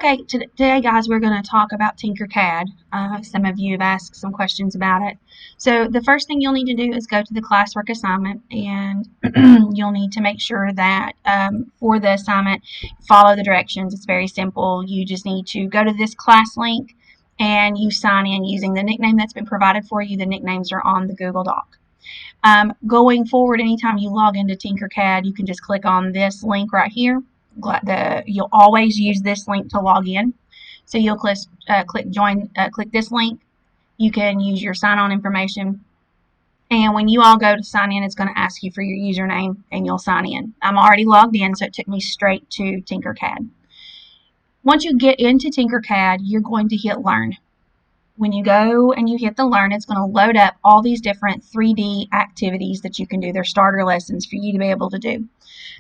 Okay, today, guys, we're going to talk about Tinkercad. Some of you have asked some questions about it. So the first thing you'll need to do is go to the Classwork Assignment, and you'll need to make sure that for the assignment, follow the directions. It's very simple. You just need to go to this class link, and you sign in using the nickname that's been provided for you. The nicknames are on the Google Doc. Going forward, anytime you log into Tinkercad, you can just click on this link right here. You'll always use this link to log in. So you'll click join, click this link. You can use your sign-on information. And when you all go to sign in, it's going to ask you for your username and you'll sign in. I'm already logged in, so it took me straight to Tinkercad. Once you get into Tinkercad, you're going to hit Learn. When you go and you hit the Learn, it's going to load up all these different 3D activities that you can do. They're starter lessons for you to be able to do.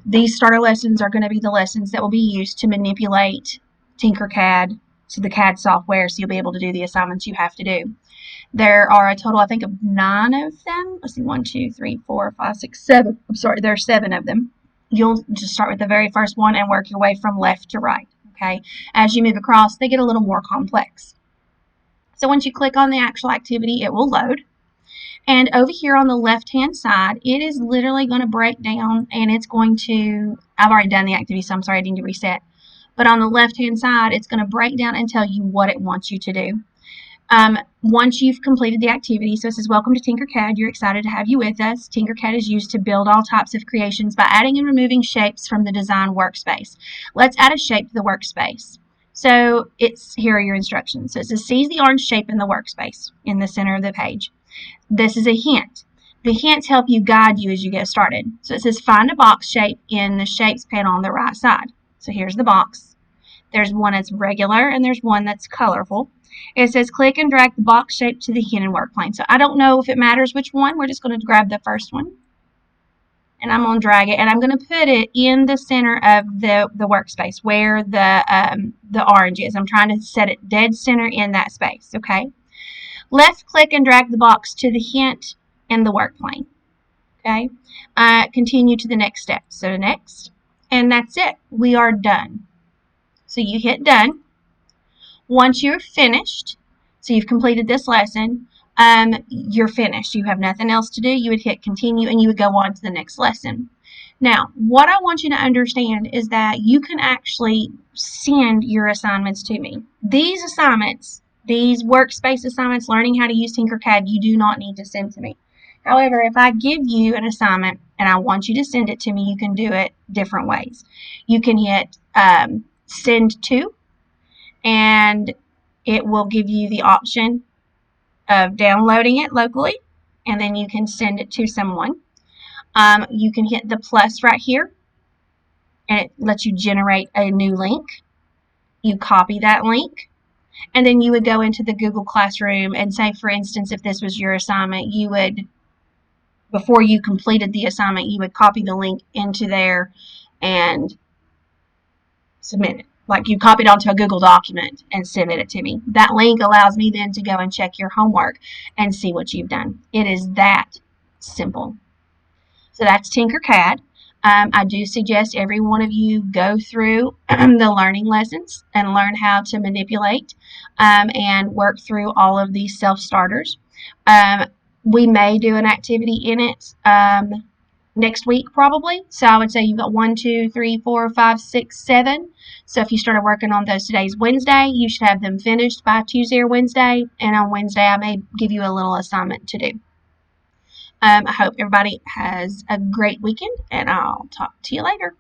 These starter lessons are going to be the lessons that will be used to manipulate Tinkercad, so the CAD software, so you'll be able to do the assignments you have to do. There are a total, I think, of 9 of them. Let's see, 1, 2, 3, 4, 5, 6, 7. I'm sorry, there are 7 of them. You'll just start with the very first one and work your way from left to right. Okay, as you move across, they get a little more complex. So once you click on the actual activity, it will load. And over here on the left-hand side, it is literally going to break down, and it's going to, I've already done the activity, so I'm sorry I need to reset. But on the left-hand side, it's going to break down and tell you what it wants you to do. Once you've completed the activity, so it says, welcome to Tinkercad. You're excited to have you with us. Tinkercad is used to build all types of creations by adding and removing shapes from the design workspace. Let's add a shape to the workspace. So here are your instructions. So it says, seize the orange shape in the workspace in the center of the page. This is a hint. The hints help you guide you as you get started. So it says, find a box shape in the Shapes panel on the right side. So here's the box. There's one that's regular and there's one that's colorful. It says, click and drag the box shape to the hidden work plane. So I don't know if it matters which one. We're just going to grab the first one. And I'm going to drag it, and I'm going to put it in the center of the workspace where the orange is. I'm trying to set it dead center in that space, okay? Left click and drag the box to the hint in the work plane, okay? Continue to the next step. So next, and that's it. We are done. So you hit done. Once you're finished, so you've completed this lesson, you're finished. You have nothing else to do. You would hit continue and you would go on to the next lesson. Now, what I want you to understand is that you can actually send your assignments to me. These assignments, these workspace assignments, learning how to use Tinkercad, you do not need to send to me. However, if I give you an assignment and I want you to send it to me, you can do it different ways. You can hit send to, and it will give you the option of downloading it locally, and then you can send it to someone. You can hit the plus right here, and it lets you generate a new link. You copy that link, and then you would go into the Google Classroom and say, for instance, if this was your assignment, you would, before you completed the assignment, you would copy the link into there and submit it. Like you copied onto a Google document and submit it to me. That link allows me then to go and check your homework and see what you've done. It is that simple. So that's Tinkercad. I do suggest every one of you go through the learning lessons and learn how to manipulate and work through all of these self-starters. We may do an activity in it next week probably. So I would say you've got 1, 2, 3, 4, 5, 6, 7. So if you started working on those today's Wednesday, you should have them finished by Tuesday or Wednesday. And on Wednesday, I may give you a little assignment to do. I hope everybody has a great weekend, and I'll talk to you later.